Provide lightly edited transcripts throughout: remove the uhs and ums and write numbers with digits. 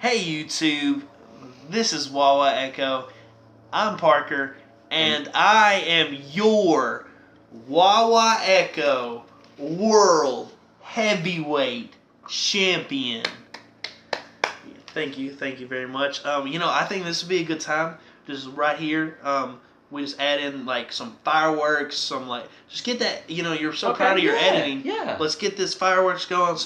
Hey YouTube, this is Wawa Echo. I'm Parker, and I am your Wawa Echo World Heavyweight Champion. Thank you very much. I think this would be a good time. Just right here, we just add in like some fireworks, just get that. You're so proud of your editing. Yeah. Let's get this fireworks going.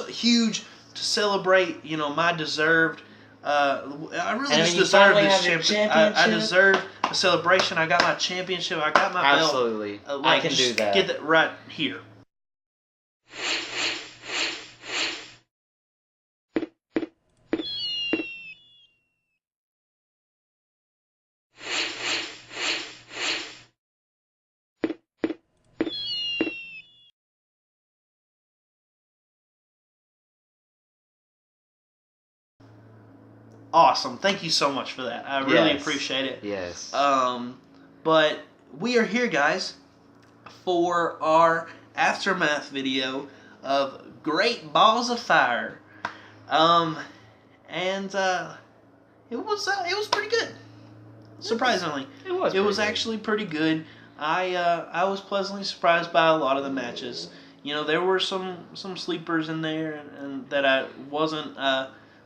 Huge to celebrate. My deserved. I really just deserve this championship. I deserve a celebration. I got my championship. I got my belt. Absolutely. I can do that. Get that right here. Awesome. Thank you so much for that. I really appreciate it. Yes. But we are here, guys, for our aftermath video of Great Balls of Fire. It was pretty good. Surprisingly. It was actually pretty good. I was pleasantly surprised by a lot of the matches. There were some sleepers in there and that I wasn't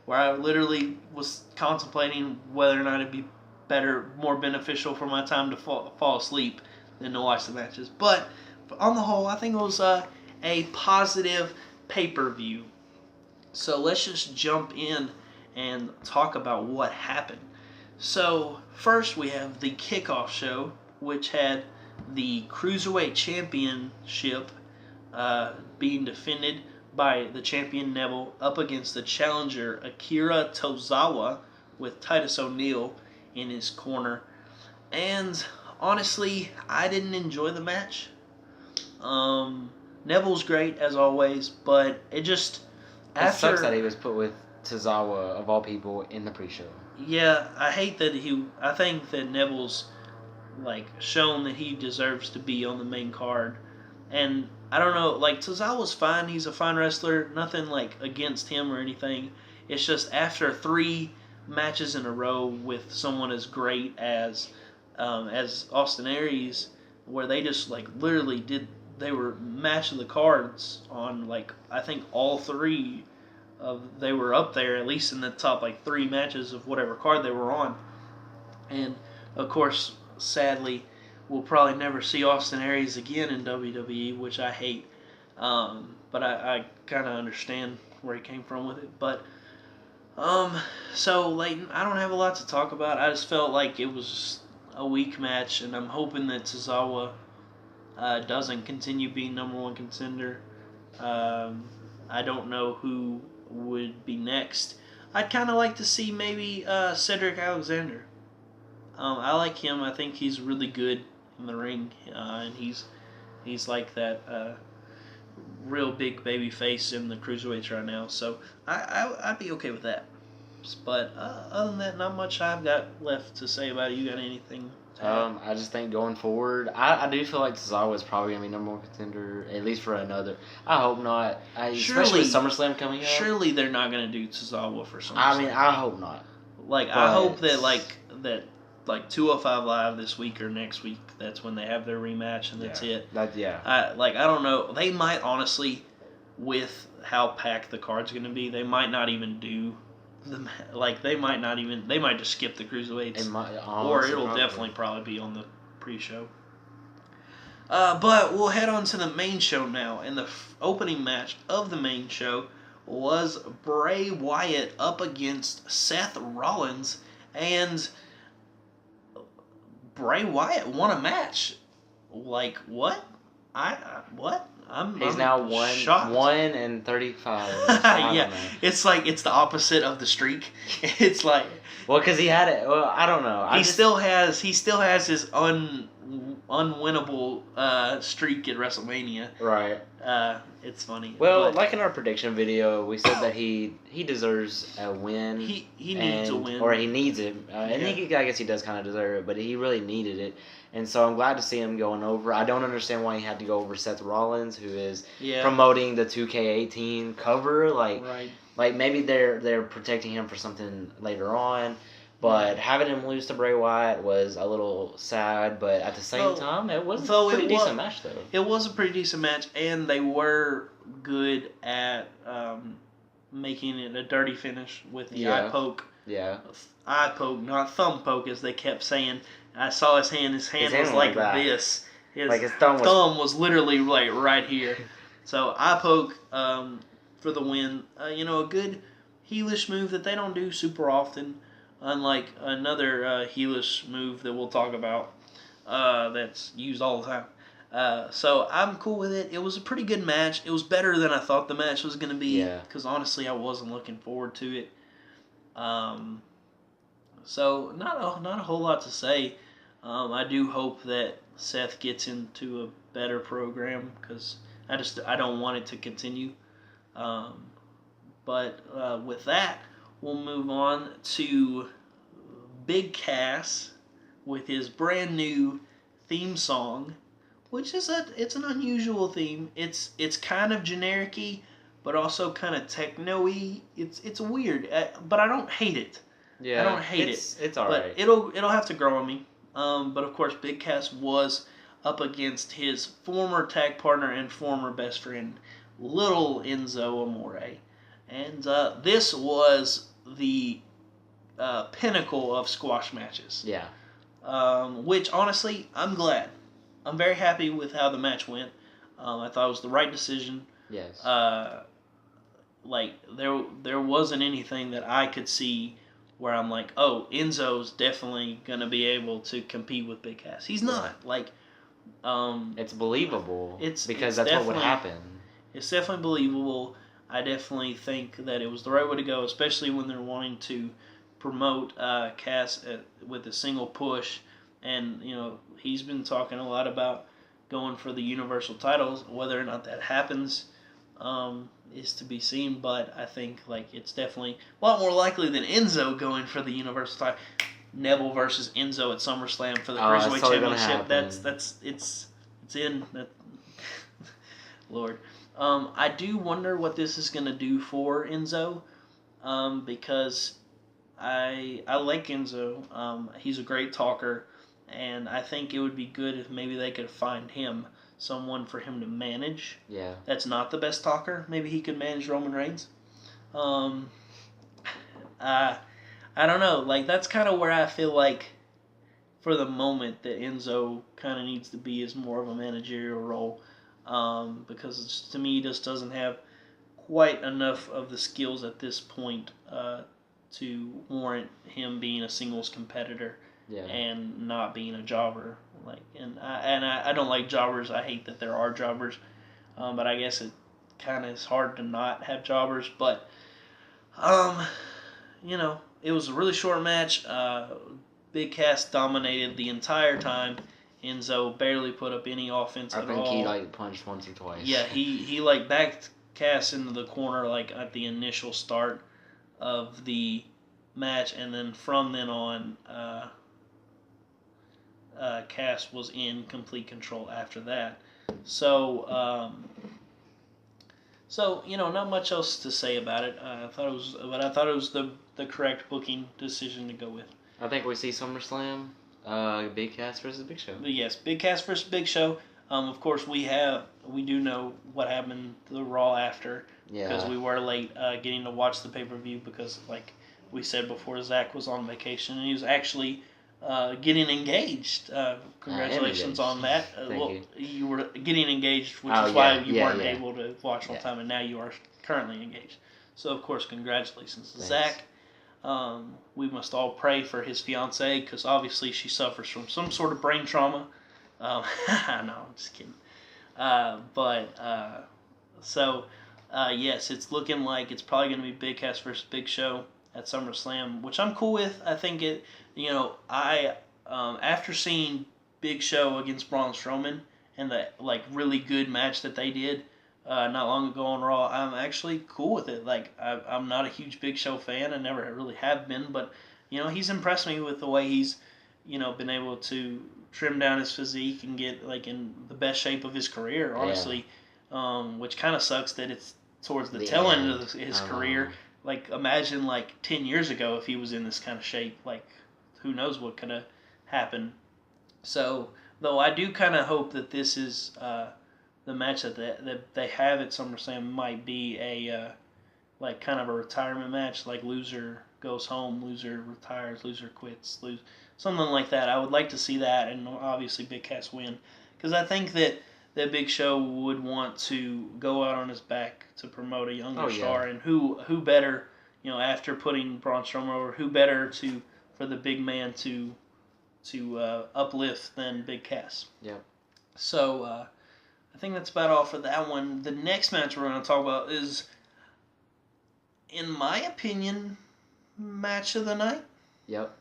where I literally was contemplating whether or not it'd be more beneficial for my time to fall asleep than to watch the matches. But on the whole, I think it was a positive pay-per-view. So let's just jump in and talk about what happened. So first we have the kickoff show, which had the Cruiserweight Championship being defended by the champion Neville up against the challenger Akira Tozawa with Titus O'Neil in his corner. And honestly, I didn't enjoy the match. Neville's great as always, but it sucks that he was put with Tozawa of all people in the pre-show. Yeah, I hate that I think that Neville's shown that he deserves to be on the main card. And I don't know, Tozawa's fine. He's a fine wrestler. Nothing against him or anything. It's just after 3 matches in a row with someone as great as Austin Aries, where they just literally they were matching the cards on I think all 3 they were up there at least in the top 3 matches of whatever card they were on. And of course, sadly, we'll probably never see Austin Aries again in WWE, which I hate. But I kind of understand where he came from with it. But so Leighton, I don't have a lot to talk about. I just felt like it was a weak match, and I'm hoping that Tozawa doesn't continue being #1 contender. I don't know who would be next. I'd kind of like to see maybe Cedric Alexander. I like him. I think he's really good in the ring, and he's like that real big baby face in the cruiserweights right now. So I'd be okay with that. But other than that, not much I've got left to say about it. You got anything? I just think going forward, I do feel like Tozawa is probably going to be #1 contender, at least for another. I hope not. Especially with SummerSlam coming up. Surely they're not going to do Tozawa for SummerSlam. I mean, I hope not. I hope that that 205 Live this week or next week, that's when they have their rematch, and that's it. I don't know. They might honestly, with how packed the card's going to be, they might not even do they might just skip the cruiserweights, or it'll definitely probably be on the pre-show. But we'll head on to the main show now, and the opening match of the main show was Bray Wyatt up against Seth Rollins, and Bray Wyatt won a match. What? He's now shocked. 1-35. Yeah, it's the opposite of the streak. It's because he had it. Well, I don't know. He still has his unwinnable streak at WrestleMania. Right. It's funny. Well, in our prediction video, we said that he deserves a win. He needs a win, or he needs it. I guess he does kind of deserve it, but he really needed it. And so I'm glad to see him going over. I don't understand why he had to go over Seth Rollins, who is promoting the 2K18 cover. Right. Like maybe they're protecting him for something later on. But having him lose to Bray Wyatt was a little sad, but at the same time, it was a pretty decent match, though. It was a pretty decent match, and they were good at making it a dirty finish with the eye poke. Yeah. Eye poke, not thumb poke, as they kept saying. I saw his hand. His hand was like this. His thumb was literally like right here. So eye poke for the win. A good heelish move that they don't do super often. Unlike another heelish move that we'll talk about that's used all the time. So I'm cool with it. It was a pretty good match. It was better than I thought the match was going to be. Because honestly, I wasn't looking forward to it. So not a whole lot to say. I do hope that Seth gets into a better program because I don't want it to continue. But with that, we'll move on to Big Cass with his brand new theme song, which is it's an unusual theme. It's kind of generic-y, but also kind of techno-y. It's weird, but I don't hate it. Yeah, I don't hate it. It's alright. But it'll have to grow on me. But of course, Big Cass was up against his former tag partner and former best friend, Little Enzo Amore. And this was the pinnacle of squash matches. Yeah. Which, honestly, I'm glad. I'm very happy with how the match went. I thought it was the right decision. Yes. There wasn't anything that I could see where I'm like, oh, Enzo's definitely going to be able to compete with Big Cass. He's not. It's believable. Because that's what would happen. It's definitely believable. I definitely think that it was the right way to go, especially when they're wanting to promote Cass with a single push. And, he's been talking a lot about going for the Universal titles. Whether or not that happens is to be seen, but I think it's definitely a lot more likely than Enzo going for the Universal title. Neville versus Enzo at SummerSlam for the Cruiserweight Championship. It's in. Lord. I do wonder what this is going to do for Enzo, because I like Enzo. He's a great talker, and I think it would be good if maybe they could find him someone for him to manage. Yeah. That's not the best talker. Maybe he could manage Roman Reigns. I don't know. That's kind of where I feel like, for the moment, that Enzo kind of needs to be is more of a managerial role. Because to me, he just doesn't have quite enough of the skills at this point to warrant him being a singles competitor and not being a jobber. I don't like jobbers. I hate that there are jobbers, but I guess it kind of is hard to not have jobbers. But it was a really short match. Big Cass dominated the entire time. Enzo barely put up any offense at all. I think he punched once or twice. Yeah, he backed Cass into the corner at the initial start of the match, and then from then on, Cass was in complete control after that. So not much else to say about it. I thought it was the correct booking decision to go with. I think we see SummerSlam. Big Cass versus Big Show. Yes, Big Cass versus Big Show. Of course, we do know what happened to the Raw after, because we were late getting to watch the pay-per-view because, like we said before, Zach was on vacation and he was actually getting engaged. Congratulations on that. You were getting engaged, which is why you weren't able to watch all the time, and now you are currently engaged. So, of course, congratulations to Zach. We must all pray for his fiancée, because obviously she suffers from some sort of brain trauma. No, I'm just kidding. Yes, it's looking like it's probably going to be Big Cass versus Big Show at SummerSlam, which I'm cool with. I think after seeing Big Show against Braun Strowman and the really good match that they did not long ago on Raw, I'm actually cool with it. I'm not a huge Big Show fan. I never really have been, but he's impressed me with the way he's been able to trim down his physique and get in the best shape of his career, honestly. Which kind of sucks that it's towards the tail end of his career, like imagine like 10 years ago if he was in this kind of shape. Like, who knows what could have happened. So, though I do kind of hope that this is the match that they have at SummerSlam might be a like kind of a retirement match, like loser goes home, loser retires, loser quits, something like that. I would like to see that, and obviously Big Cass win, because I think that Big Show would want to go out on his back to promote a younger star, and who better, after putting Braun Strowman over, who better for the big man to uplift than Big Cass. Yeah. So I think that's about all for that one. The next match we're going to talk about is, in my opinion, match of the night. Yep.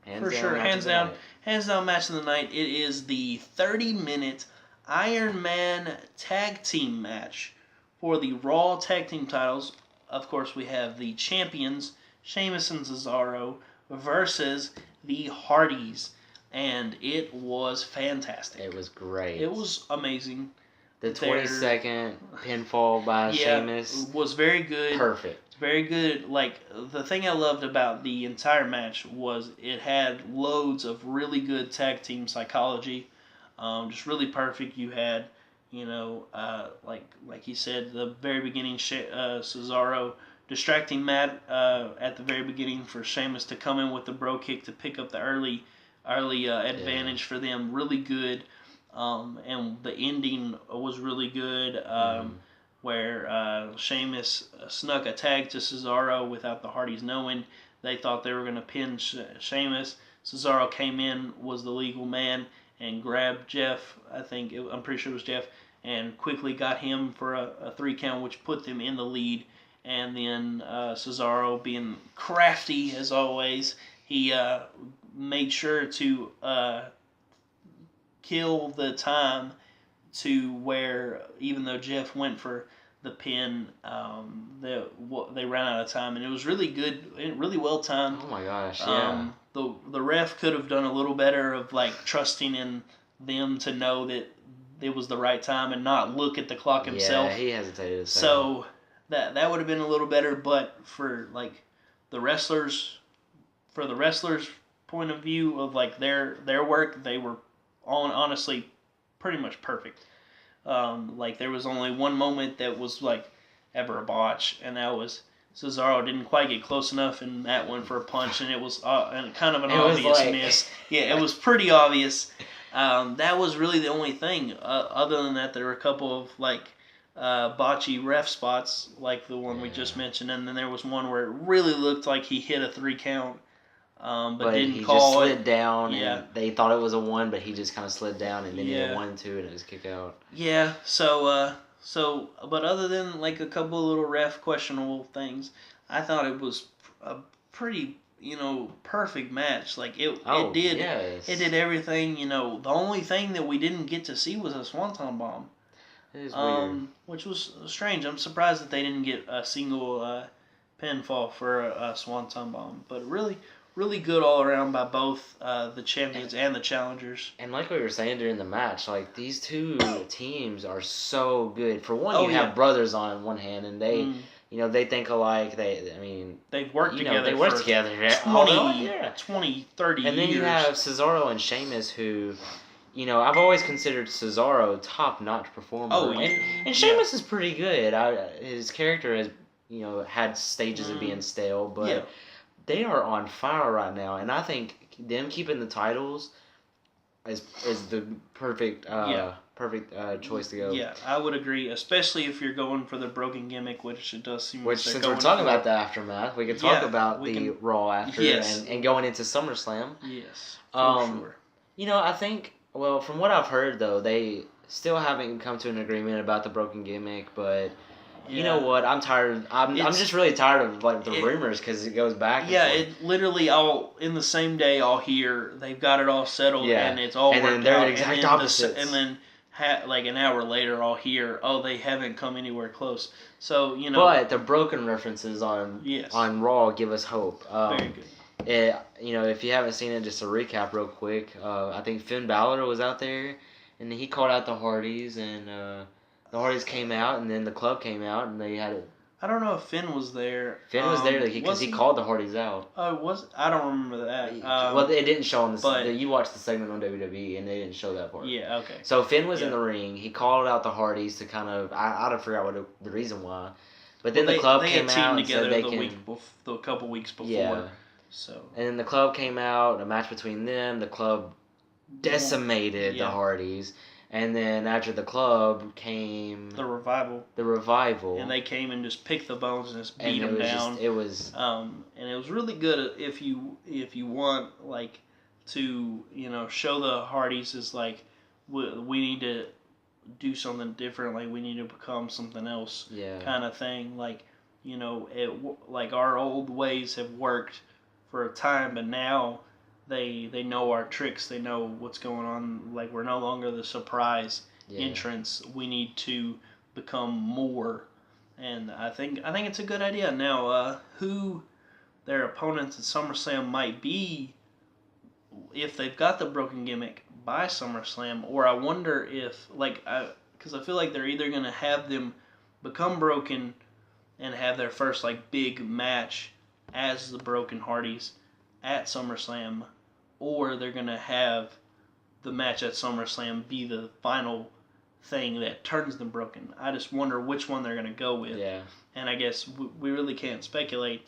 Hands down match of the night. It is the 30-minute Iron Man tag team match for the Raw tag team titles. Of course, we have the champions, Sheamus and Cesaro, versus the Hardys, and it was fantastic. It was great. It was amazing. The 20-second pinfall by Sheamus was very good. Perfect. Very good. Like, the thing I loved about the entire match was it had loads of really good tag team psychology. Just really perfect. You had, like he said, the very beginning, Cesaro distracting Matt at the very beginning for Sheamus to come in with the bro kick to pick up the early advantage for them. Really good. And the ending was really good. Where Sheamus snuck a tag to Cesaro without the Hardys knowing. They thought they were going to pin Sheamus. Cesaro came in, was the legal man, and grabbed Jeff. I'm pretty sure it was Jeff, and quickly got him for a 3 count, which put them in the lead. And then Cesaro, being crafty as always, he made sure to kill the time to where, even though Jeff went for the pin, they ran out of time, and it was really good, really well timed. Oh my gosh! Yeah. The ref could have done a little better of like trusting in them to know that it was the right time and not look at the clock himself. Yeah, he hesitated. So that would have been a little better, but for like the wrestlers' point of view of like their work, they were honestly pretty much perfect. Like, there was only one moment that was like ever a botch, and that was Cesaro didn't quite get close enough, and Matt went for a punch, and it was kind of an obvious miss. Yeah, it was pretty obvious. That was really the only thing. Other than that, there were a couple of like botchy ref spots, like the one we just mentioned, and then there was one where it really looked like he hit a 3 count. But didn't he call just slid it. down, and they thought it was a 1, but he just kind of slid down, and then he had 1 and 2, and it was kick out. Yeah. So but other than like a couple of little ref questionable things, I thought it was a pretty perfect match. Like it did everything. The only thing that we didn't get to see was a Swanton Bomb. It is weird. Which was strange. I'm surprised that they didn't get a single pinfall for a Swanton Bomb, but really good all around by both the champions and the challengers. And like we were saying during the match, like these two teams are so good. For one, you have brothers on one hand, and they, they think alike. They've worked together. They worked together 20, 30 years. And then you have Cesaro and Sheamus, who, I've always considered Cesaro top-notch performer. Oh, yeah. And Sheamus is pretty good. His character has, had stages of being stale, but they are on fire right now, and I think them keeping the titles is the perfect choice to go. Yeah, I would agree, especially if you're going for the broken gimmick, which it does seem. Which, since we're talking about the aftermath, we could talk about the Raw after and going into SummerSlam. Yes, for sure. I think, well, from what I've heard though, they still haven't come to an agreement about the broken gimmick, but. You know what? I'm tired. I'm just really tired of like the rumors because it goes back. And forth. It literally all in the same day. I'll hear they've got it all settled and it's all worked out. And then they're exact opposites. And then like an hour later, I'll hear they haven't come anywhere close. So But the broken references on Raw give us hope. Very good. If you haven't seen it, just a recap real quick. I think Finn Balor was out there, and he called out the Hardys and. The Hardys came out, and then the club came out, and they had I don't know if Finn was there. Finn was there because he called the Hardys out. Oh, I don't remember that. Well, it didn't show on the. But you watched the segment on WWE, and they didn't show that part. Yeah. Okay. So Finn was in the ring. He called out the Hardys to kind of. I don't forget the reason why. But then the club came out and said they can. A couple weeks before. Yeah. So. And then the club came out. A match between them. The club decimated the Hardys. And then after the club came the revival. And they came and just picked the bones and just beat them down. It was and it was really good if you want like to show the Hardys is like we need to do something different, like we need to become something else, kind of thing. Like like our old ways have worked for a time, but now they know our tricks. They know what's going on. Like we're no longer the surprise entrance. We need to become more, and I think it's a good idea. Now, who their opponents at SummerSlam might be, if they've got the broken gimmick by SummerSlam, or I wonder if because I feel like they're either gonna have them become broken and have their first like big match as the Broken Hardys at SummerSlam, or they're going to have the match at SummerSlam be the final thing that turns them broken. I just wonder which one they're going to go with. Yeah. And I guess we really can't speculate.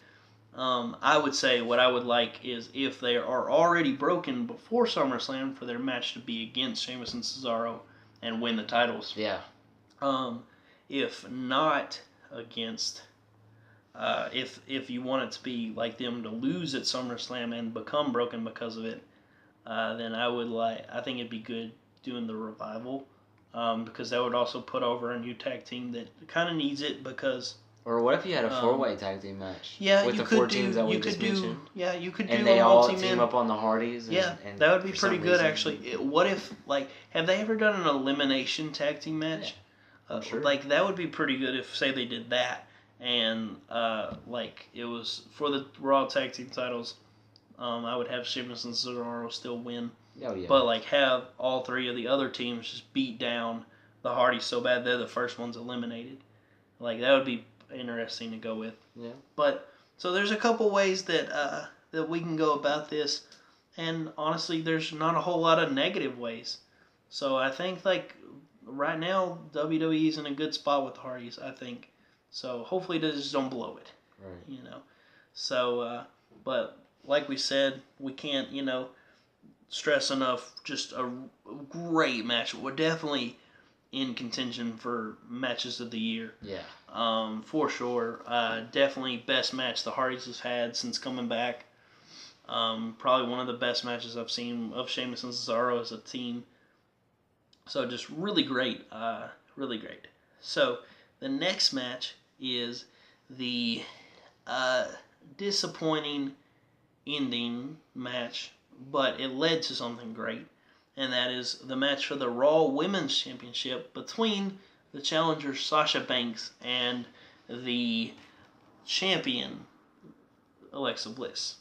I would say what I would like is if they are already broken before SummerSlam, for their match to be against Sheamus and Cesaro and win the titles. Yeah. If not against... if you want it to be like them to lose at SummerSlam and become broken because of it, then I think it'd be good doing the revival, because that would also put over a new tag team that kind of needs it because. Or what if you had a 4-way tag team match? Yeah, with you the could 4 do. teams that we you just could do. mentioned. Yeah, you could do. And they all team up on the Hardys. And that would be pretty good actually. What if have they ever done an elimination tag team match? Yeah, sure. That would be pretty good if say they did that. And it was for the Raw Tag Team titles. I would have Sheamus and Cesaro still win. Oh yeah. But have all 3 of the other teams just beat down the Hardys so bad they're the first ones eliminated. That would be interesting to go with. Yeah. But so there's a couple ways that we can go about this, and honestly, there's not a whole lot of negative ways. So I think right now WWE's in a good spot with the Hardys. I think. So hopefully they just don't blow it. Right. So, but like we said, we can't, stress enough just a great match. We're definitely in contention for matches of the year. Yeah. For sure. Definitely best match the Hardys has had since coming back. Probably one of the best matches I've seen of Sheamus and Cesaro as a team. So just really great. Really great. So the next match is the disappointing ending match, but it led to something great, and that is the match for the Raw Women's Championship between the challenger Sasha Banks and the champion Alexa Bliss.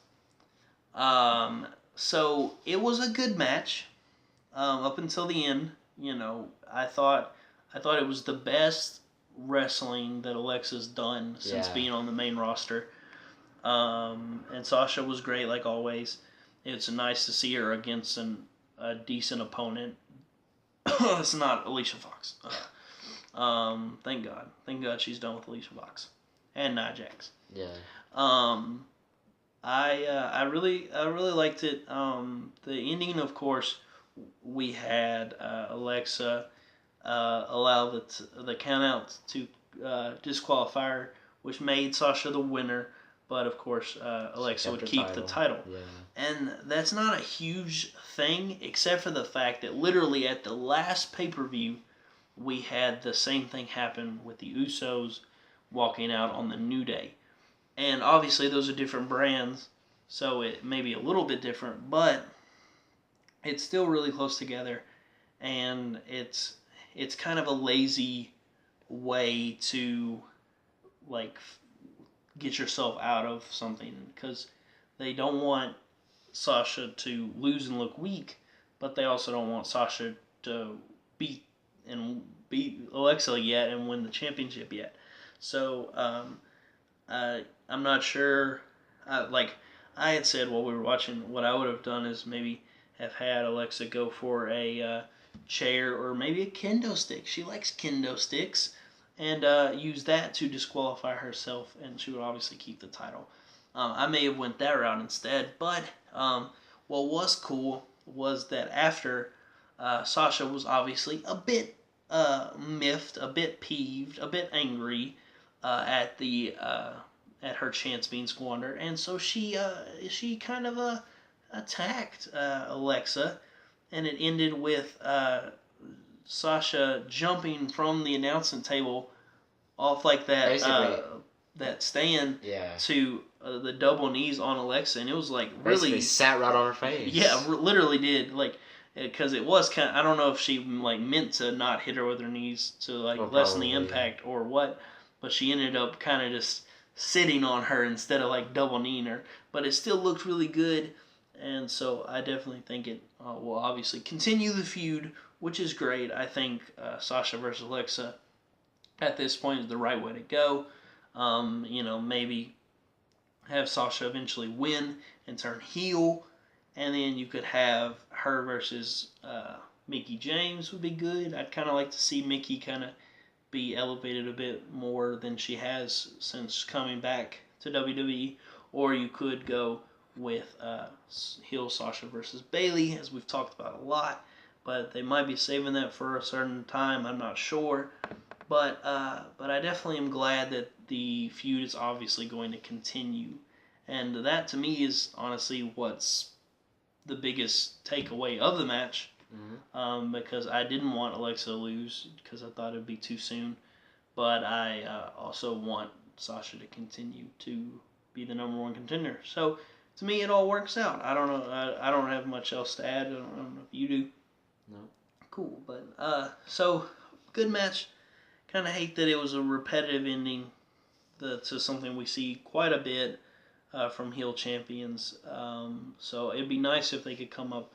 So it was a good match up until the end. I thought it was the best wrestling that Alexa's done since being on the main roster. And Sasha was great like always. It's nice to see her against a decent opponent. It's not Alicia Fox. Thank God. Thank God she's done with Alicia Fox and Nia Jax. Yeah. I really liked it. The ending, of course, we had Alexa allow the count out to disqualify her, which made Sasha the winner. But of course, Alexa would keep the title. Yeah. And that's not a huge thing, except for the fact that literally at the last pay-per-view, we had the same thing happen with the Usos walking out on the New Day. And obviously those are different brands, so it may be a little bit different, but it's still really close together. And it's kind of a lazy way to get yourself out of something, because they don't want Sasha to lose and look weak, but they also don't want Sasha to beat Alexa yet and win the championship yet. So I'm not sure. Like I had said while we were watching, what I would have done is maybe have had Alexa go for a chair or maybe a kendo stick. She likes kendo sticks, and use that to disqualify herself, and she would obviously keep the title. I may have went that route instead, but what was cool was that after Sasha was obviously a bit miffed, a bit peeved, a bit angry at her chance being squandered, and so she kind of attacked Alexa, and it ended with Sasha jumping from the announcement table off like that stand Yeah. to the double knees on Alexa, and it was like Basically really sat right on her face. Yeah, literally did because it was kind. I don't know if she like meant to not hit her with her knees to like lessen the impact or what, but she ended up kind of just sitting on her instead of like double kneeing her. But it still looked really good, and so I definitely think it will obviously continue the feud, which is great. I think Sasha versus Alexa at this point is the right way to go. Maybe have Sasha eventually win and turn heel, and then you could have her versus Mickie James would be good. I'd kind of like to see Mickie kind of be elevated a bit more than she has since coming back to WWE, or you could go with heel Sasha versus Bayley, as we've talked about a lot, but they might be saving that for a certain time. I'm not sure. But I definitely am glad that the feud is obviously going to continue, and that to me is honestly what's the biggest takeaway of the match. Because I didn't want Alexa to lose because I thought it'd be too soon, but I also want Sasha to continue to be the number one contender. So to me, it all works out. I don't know. I don't have much else to add. I don't know if you do. No. Cool, but so good match. Kind of hate that it was a repetitive ending to something we see quite a bit from heel champions. So it'd be nice if they could come up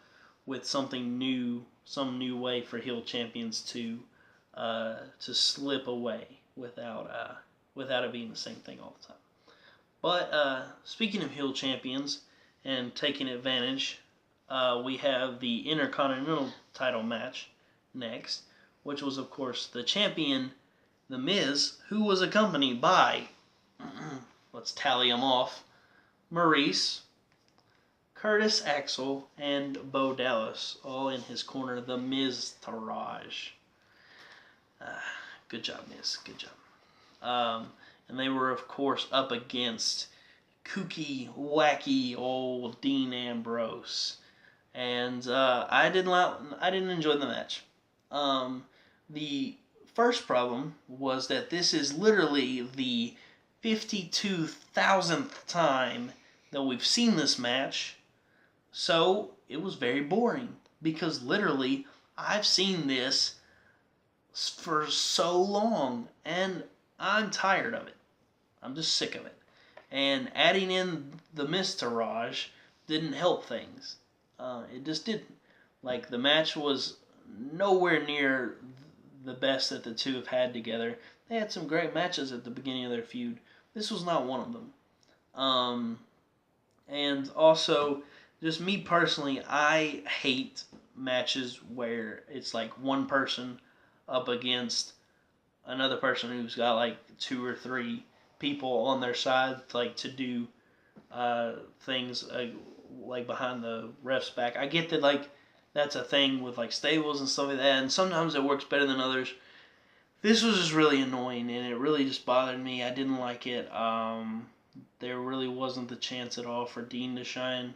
with something new, some new way for heel champions to slip away without it being the same thing all the time. But speaking of heel champions and taking advantage, we have the Intercontinental title match next, which was of course the champion, The Miz, who was accompanied by, let's tally them off, Maurice, Curtis Axel, and Bo Dallas, all in his corner, the Miz-tourage. Good job, Miz. Good job. And they were, of course, up against kooky, wacky old Dean Ambrose. And I didn't enjoy the match. The first problem was that this is literally the 52,000th time that we've seen this match, so it was very boring because literally I've seen this for so long and I'm tired of it. I'm just sick of it. And adding in the Miz-tourage didn't help things. It just didn't. Like, the match was nowhere near the best that the two have had together. They had some great matches at the beginning of their feud. This was not one of them. And also, just me personally, I hate matches where it's like one person up against another person who's got like two or three people on their side, like to do things like behind the ref's back. I get that like that's a thing with like stables and stuff like that, and sometimes it works better than others. This was just really annoying, and it really just bothered me. I didn't like it. There really wasn't the chance at all for Dean to shine.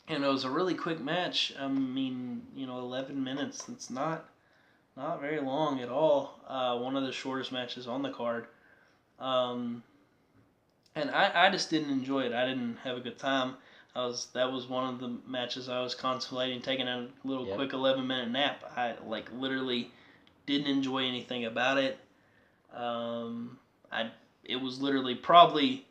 And it was a really quick match. I mean, 11 minutes. It's not very long at all. One of the shortest matches on the card. And I just didn't enjoy it. I didn't have a good time. That was one of the matches I was contemplating taking a little quick 11-minute nap. I literally didn't enjoy anything about it. It was literally probably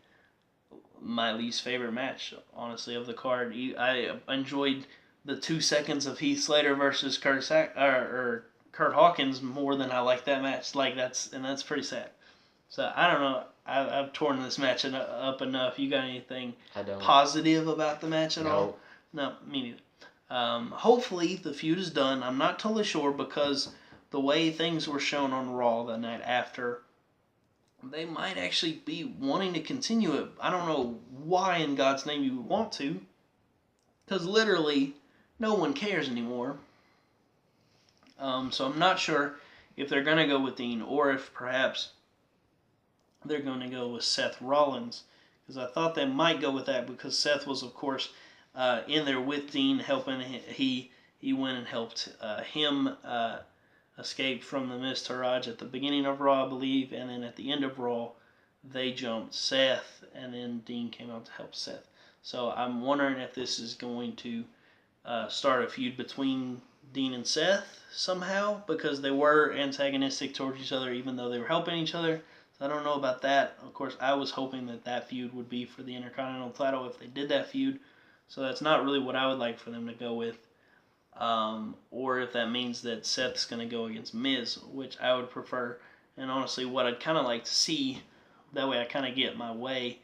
my least favorite match, honestly, of the card. I enjoyed the 2 seconds of Heath Slater versus Kurt Hawkins more than I liked that match. Like that's pretty sad. So I don't know. I've torn this match up enough. You got anything I don't. positive about the match at all? No. No, me neither. Hopefully the feud is done. I'm not totally sure because the way things were shown on Raw the night after, they might actually be wanting to continue it. I don't know why in God's name you would want to, because literally no one cares anymore. So I'm not sure if they're going to go with Dean or if perhaps they're going to go with Seth Rollins, because I thought they might go with that because Seth was, of course, in there with Dean helping. He went and helped him escape from the Miztourage at the beginning of Raw, I believe, and then at the end of Raw, they jumped Seth, and then Dean came out to help Seth. So I'm wondering if this is going to start a feud between Dean and Seth somehow, because they were antagonistic towards each other even though they were helping each other. So I don't know about that. Of course, I was hoping that feud would be for the Intercontinental title if they did that feud. So that's not really what I would like for them to go with. Or if that means that Seth's going to go against Miz, which I would prefer. And honestly, what I'd kind of like to see, that way I kind of get my way,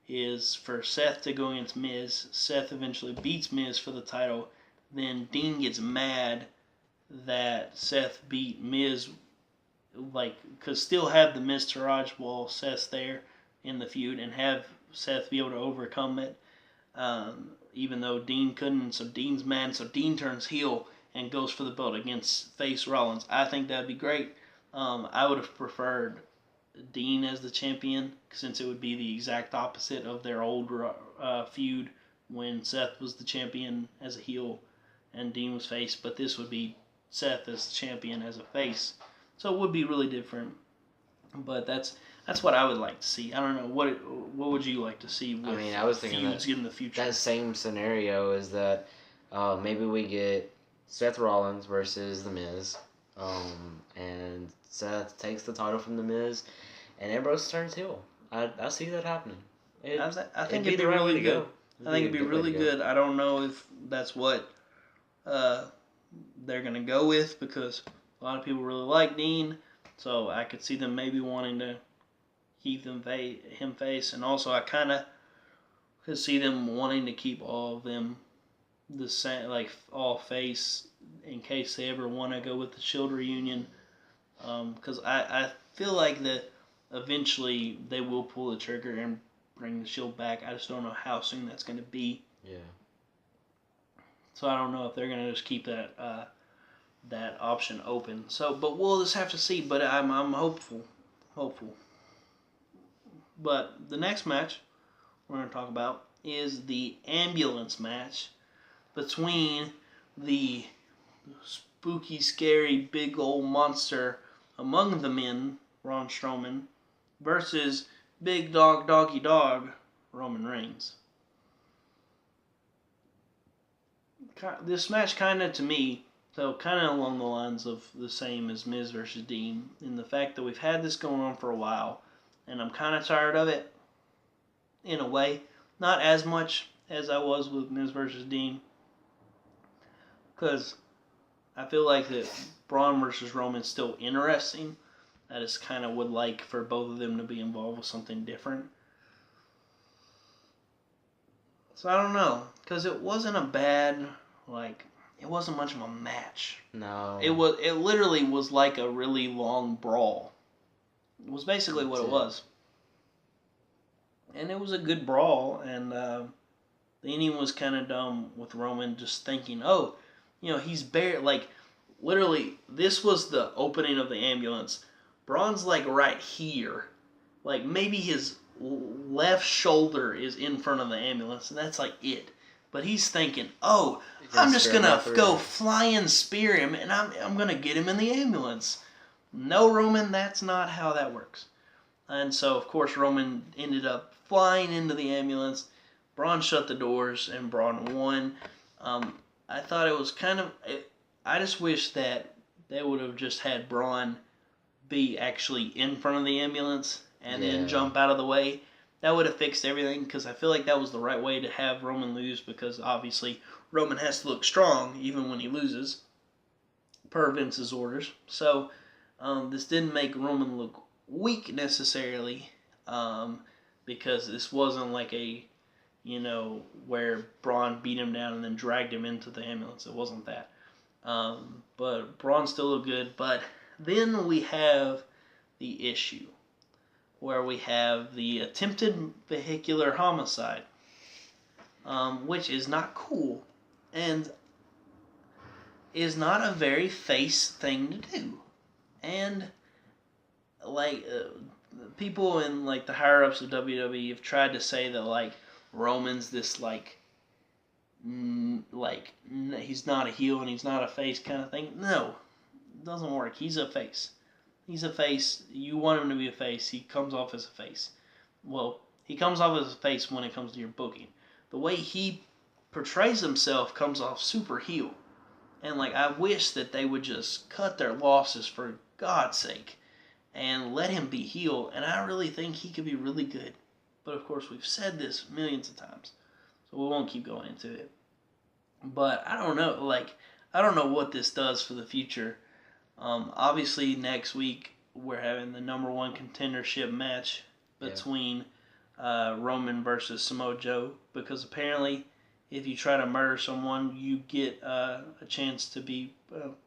is for Seth to go against Miz. Seth eventually beats Miz for the title. Then Dean gets mad that Seth beat Miz, because still have the Miztourage while Seth's there in the feud, and have Seth be able to overcome it. Even though Dean couldn't, so Dean's mad, so Dean turns heel and goes for the belt against face Rollins. I think that'd be great. I would have preferred Dean as the champion, since it would be the exact opposite of their old feud when Seth was the champion as a heel and Dean was face, but this would be Seth as the champion as a face. So it would be really different, but that's what I would like to see. I don't know, what would you like to see with I was thinking feuds in the future? That same scenario is that maybe we get Seth Rollins versus The Miz, and Seth takes the title from The Miz, and Ambrose turns heel. I see that happening. I think it'd be really good. I think it'd be really good. I don't know if that's what they're going to go with, because a lot of people really like Dean, so I could see them maybe wanting to keep him face, and also I kind of could see them wanting to keep all of them the same, like all face, in case they ever want to go with the Shield reunion, because I feel like that eventually they will pull the trigger and bring the Shield back. I just don't know how soon that's going to be. Yeah. So I don't know if they're going to just keep that that option open. So, but we'll just have to see. But I'm hopeful. But the next match we're going to talk about is the ambulance match between the spooky, scary, big old monster among the men, Braun Strowman, versus Big Dog, Doggy Dog, Roman Reigns. This match kind of, to me, so kind of along the lines of the same as Miz versus Dean, in the fact that we've had this going on for a while, and I'm kind of tired of it, in a way. Not as much as I was with Miz versus Dean, because I feel like that Braun versus Roman is still interesting. I just kind of would like for both of them to be involved with something different. So I don't know, because it wasn't a bad, it wasn't much of a match. No. It literally was like a really long brawl. It was basically what it was. And it was a good brawl, and the ending was kind of dumb with Roman just thinking, oh, he's literally, this was the opening of the ambulance. Braun's right here. Maybe his left shoulder is in front of the ambulance, and that's it. But he's thinking, oh, I'm just going to go fly and spear him, and I'm going to get him in the ambulance. No, Roman, that's not how that works. And so, of course, Roman ended up flying into the ambulance. Braun shut the doors, and Braun won. I thought it was I just wish that they would have just had Braun be actually in front of the ambulance and then jump out of the way. That would have fixed everything, because I feel like that was the right way to have Roman lose, because obviously Roman has to look strong even when he loses, per Vince's orders. So this didn't make Roman look weak necessarily, because this wasn't like a, where Braun beat him down and then dragged him into the ambulance. It wasn't that. But Braun still looked good. But then we have the issue where we have the attempted vehicular homicide, which is not cool and is not a very face thing to do. And like people in like the higher ups of WWE have tried to say that like Roman's this he's not a heel and he's not a face kind of thing. No, it doesn't work. He's a face. He's a face. You want him to be a face. He comes off as a face. Well, he comes off as a face when it comes to your booking. The way he portrays himself comes off super heel. And like I wish that they would just cut their losses for God's sake and let him be heel. And I really think he could be really good. But of course, we've said this millions of times, so we won't keep going into it. But I don't know. I don't know what this does for the future. Obviously, next week we're having the number one contendership match between Roman versus Samoa Joe, because apparently, if you try to murder someone, you get a chance to be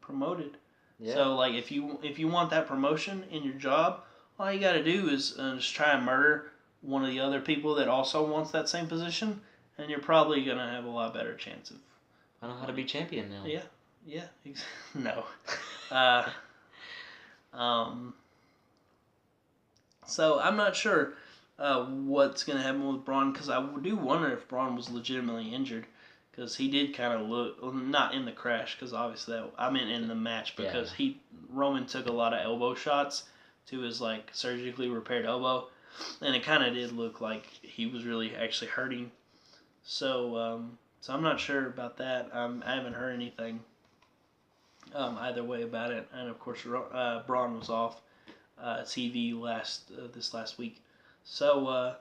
promoted. Yeah. So, like, if you want that promotion in your job, all you got to do is just try and murder one of the other people that also wants that same position, and you're probably gonna have a lot better chance of. I know how to be champion now. Yeah. No. So I'm not sure what's gonna happen with Braun, because I do wonder if Braun was legitimately injured, because he did kind of look, not in the crash, because obviously I meant in the match, because Roman took a lot of elbow shots to his like surgically repaired elbow, and it kind of did look like he was really actually hurting. So I'm not sure about that. I haven't heard anything either way about it, and of course Braun was off TV this last week. So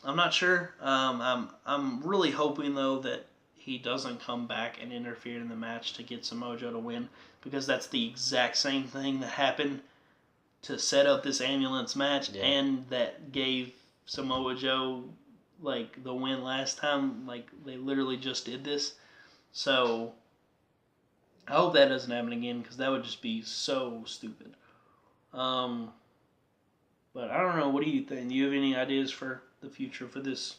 I'm not sure. I'm really hoping though that he doesn't come back and interfere in the match to get Samoa Joe to win, because that's the exact same thing that happened to set up this ambulance match, and that gave Samoa Joe like the win last time. Like they literally just did this. So I hope that doesn't happen again, because that would just be so stupid. But I don't know. What do you think? Do you have any ideas for the future for this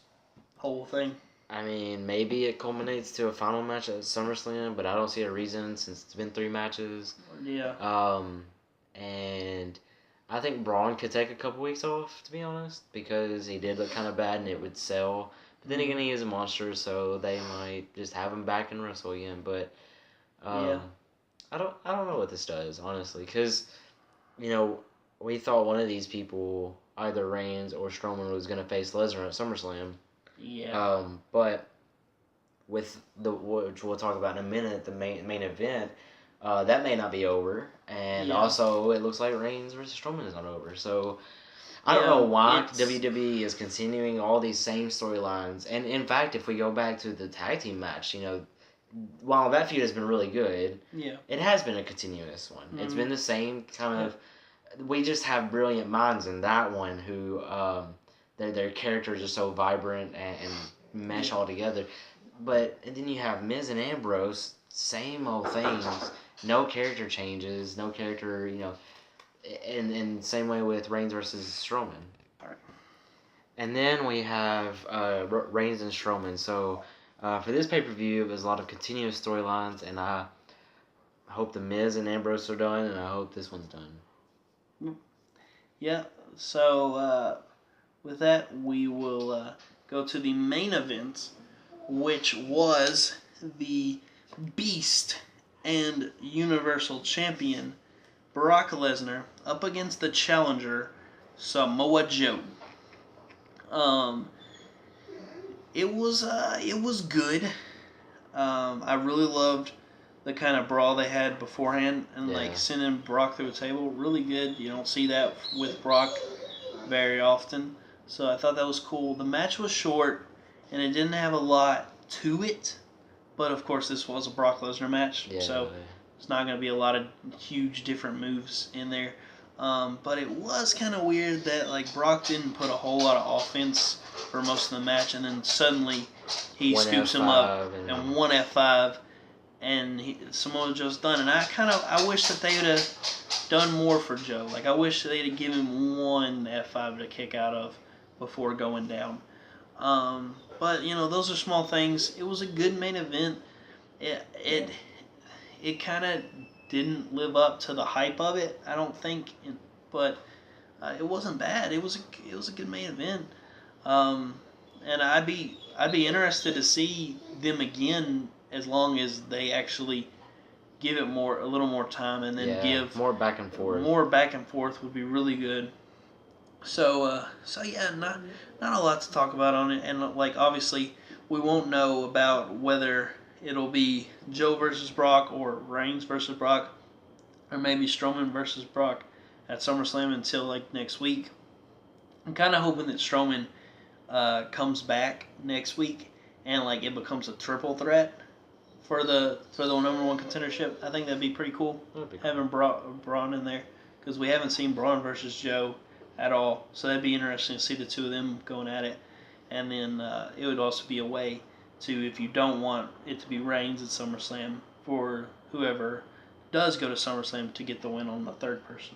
whole thing? I mean, maybe it culminates to a final match at SummerSlam, but I don't see a reason since it's been 3 matches. Yeah. And I think Braun could take a couple weeks off, to be honest, because he did look kind of bad and it would sell. But then again, he is a monster, so they might just have him back and wrestle again. But I don't know what this does, honestly, because we thought one of these people, either Reigns or Strowman, was going to face Lesnar at SummerSlam. Yeah. But with which we'll talk about in a minute, the main event, that may not be over, and also it looks like Reigns versus Strowman is not over. So I don't know why WWE is continuing all these same storylines. And in fact, if we go back to the tag team match, while that feud has been really good, it has been a continuous one. Mm-hmm. It's been the same kind of. We just have brilliant minds in that one who their characters are so vibrant and mesh all together. But then you have Miz and Ambrose, same old things, no character changes, no character, and same way with Reigns versus Strowman. All right. And then we have Reigns and Strowman. So for this pay-per-view, there's a lot of continuous storylines, and I hope the Miz and Ambrose are done, and I hope this one's done. Yeah, so with that, we will go to the main event, which was the Beast and Universal Champion Brock Lesnar up against the challenger Samoa Joe. It was good. I really loved the kind of brawl they had beforehand, and like sending Brock through a table, really good. You don't see that with Brock very often, so I thought that was cool. The match was short, and it didn't have a lot to it, but of course this was a Brock Lesnar match, so it's not going to be a lot of huge different moves in there. But it was kind of weird that like Brock didn't put a whole lot of offense for most of the match, and then suddenly he scoops him up and one F5, and Samoa Joe's done. And I wish that they would have done more for Joe. Like, I wish they'd have given him one F5 to kick out of before going down. But those are small things. It was a good main event. It kind of didn't live up to the hype of it, I don't think, but it wasn't bad. It was a good main event, and I'd be interested to see them again as long as they actually give it a little more time, and then give more back and forth. More back and forth would be really good. So yeah, not a lot to talk about on it, and like obviously we won't know about whether it'll be Joe versus Brock or Reigns versus Brock, or maybe Strowman versus Brock at SummerSlam until like next week. I'm kind of hoping that Strowman comes back next week and like it becomes a triple threat for the number one contendership. I think that'd be pretty cool, having Braun in there, because we haven't seen Braun versus Joe at all. So that'd be interesting to see the two of them going at it, and then it would also be a way to, if you don't want it to be Reigns at SummerSlam, for whoever does go to SummerSlam to get the win on the third person.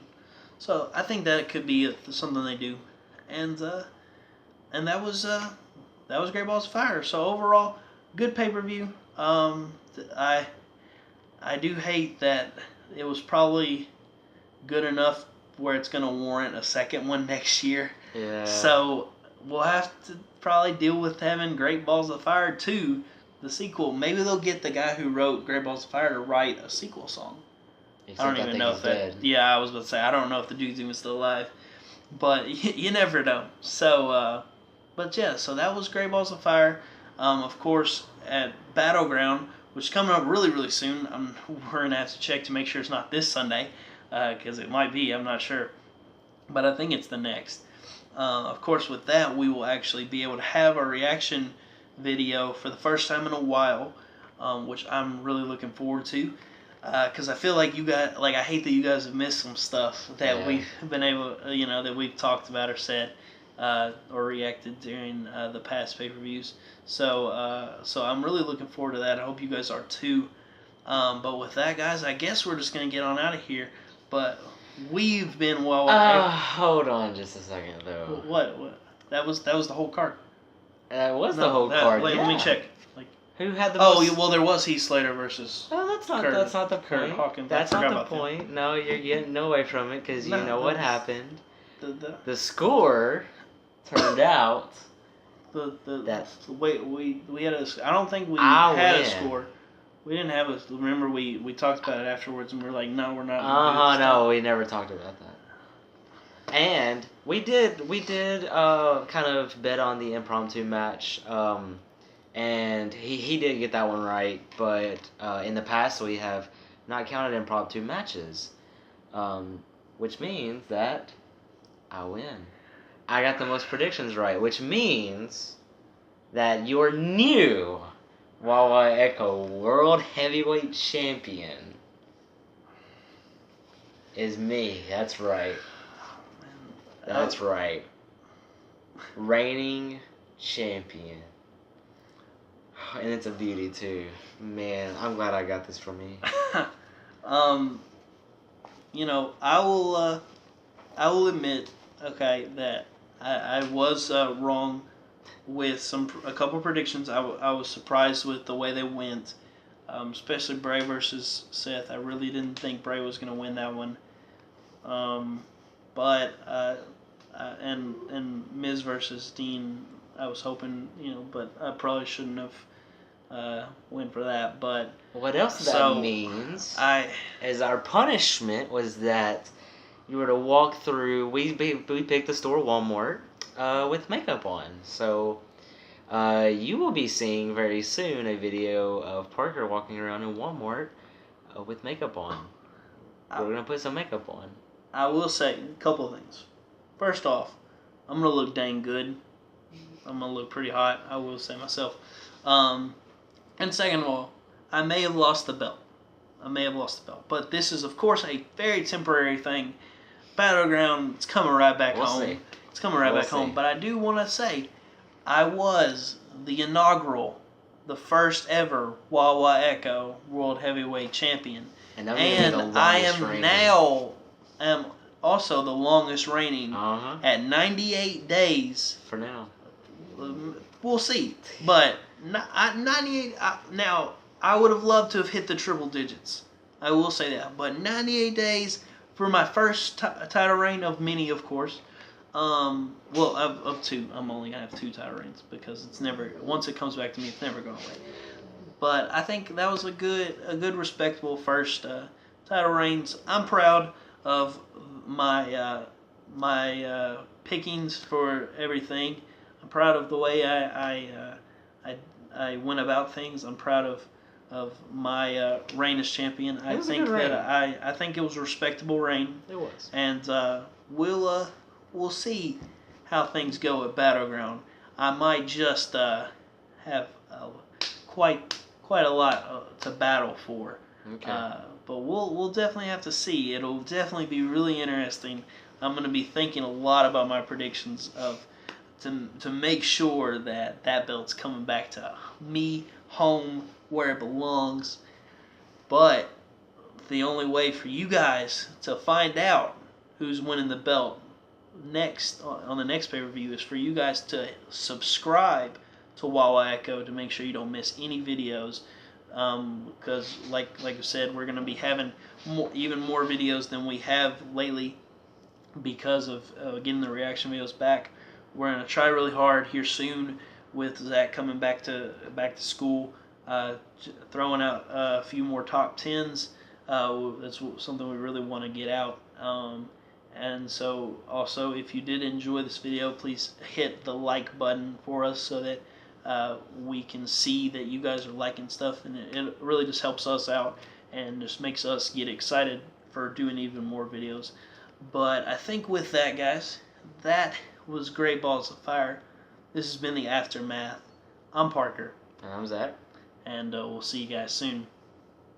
So I think that could be something they do, and that was Great Balls of Fire. So overall, good pay-per-view. I do hate that it was probably good enough where it's going to warrant a second one next year. Yeah. So we'll have to probably deal with having Great Balls of Fire 2, the sequel. Maybe they'll get the guy who wrote Great Balls of Fire to write a sequel song. Except I don't even know if that... dead. Yeah, I was about to say, I don't know if the dude's even still alive. But you never know. So, but yeah, so that was Great Balls of Fire. Of course, at Battleground, which is coming up really, really soon. We're going to have to check to make sure it's not this Sunday, because it might be, I'm not sure. But I think it's the next. Of course, with that, we will actually be able to have a reaction video for the first time in a while, which I'm really looking forward to. Because I feel like I hate that you guys have missed some stuff that we've been able, that we've talked about or said, or reacted during the past pay-per-views. So I'm really looking forward to that. I hope you guys are too. But with that, guys, I guess we're just going to get on out of here. But we've been hold on just a second, though. What? That was the whole card. That was the whole card. Wait, let me check. Who had the most... Oh, well, there was Heath Slater versus... No, that's not the point. Hawkins. That's not the point. No, you're getting away from it, because you know what happened. The score turned out... Wait, we had a... I don't think we had a score. We didn't have a... Remember, we talked about it afterwards, and we were like, no, we're not... no, we never talked about that. And we did kind of bet on the impromptu match, and he did get that one right, but in the past we have not counted impromptu matches, which means that I win. I got the most predictions right, which means that your new Wawa Echo World Heavyweight Champion is me. That's right. That's right. Reigning champion. And it's a beauty too. Man, I'm glad I got this for me. I will admit, okay, that I was wrong with a couple predictions. I was surprised with the way they went, especially Bray versus Seth. I really didn't think Bray was going to win that one. But and Miz versus Dean, I was hoping, but I probably shouldn't have went for that. But what else that means as our punishment was that you were to walk through. We picked the store Walmart with makeup on. So you will be seeing very soon a video of Parker walking around in Walmart with makeup on. We're gonna put some makeup on. I will say a couple of things. First off, I'm going to look dang good. I'm going to look pretty hot, I will say myself. And second of all, I may have lost the belt. But this is, of course, a very temporary thing. Battleground, it's coming right back We'll home. see. It's coming right We'll back home. see. But I do want to say, I was the inaugural, the first ever Wawa Echo World Heavyweight Champion. And, I am now also the longest reigning at 98 days. For now. We'll see. But 98, now, I would have loved to have hit the triple digits. I will say that. But 98 days for my first title reign of many, of course. Well, of two. I'm only going to have 2 title reigns because it's never, once it comes back to me, it's never going away. But I think that was a good respectable first title reigns. I'm proud of my pickings for everything. I'm proud of the way I went about things. I'm proud of my reign as champion. I think that I think it was a respectable reign. It was. And we'll see how things go at Battleground. I might just have quite a lot to battle for. Okay. But we'll definitely have to see. It'll definitely be really interesting. I'm going to be thinking a lot about my predictions to make sure that belt's coming back to me, home, where it belongs. But the only way for you guys to find out who's winning the belt next on the next pay-per-view is for you guys to subscribe to Wawa Echo to make sure you don't miss any videos. Because like I said, we're going to be having even more videos than we have lately because of getting the reaction videos back. We're going to try really hard here soon with Zach coming back to school, throwing out a few more top 10s. That's something we really want to get out. And so also, if you did enjoy this video, please hit the like button for us so that we can see that you guys are liking stuff, and it really just helps us out and just makes us get excited for doing even more videos. But I think with that, guys, that was Great Balls of Fire. This has been the Aftermath. I'm Parker. And I'm Zach. And we'll see you guys soon.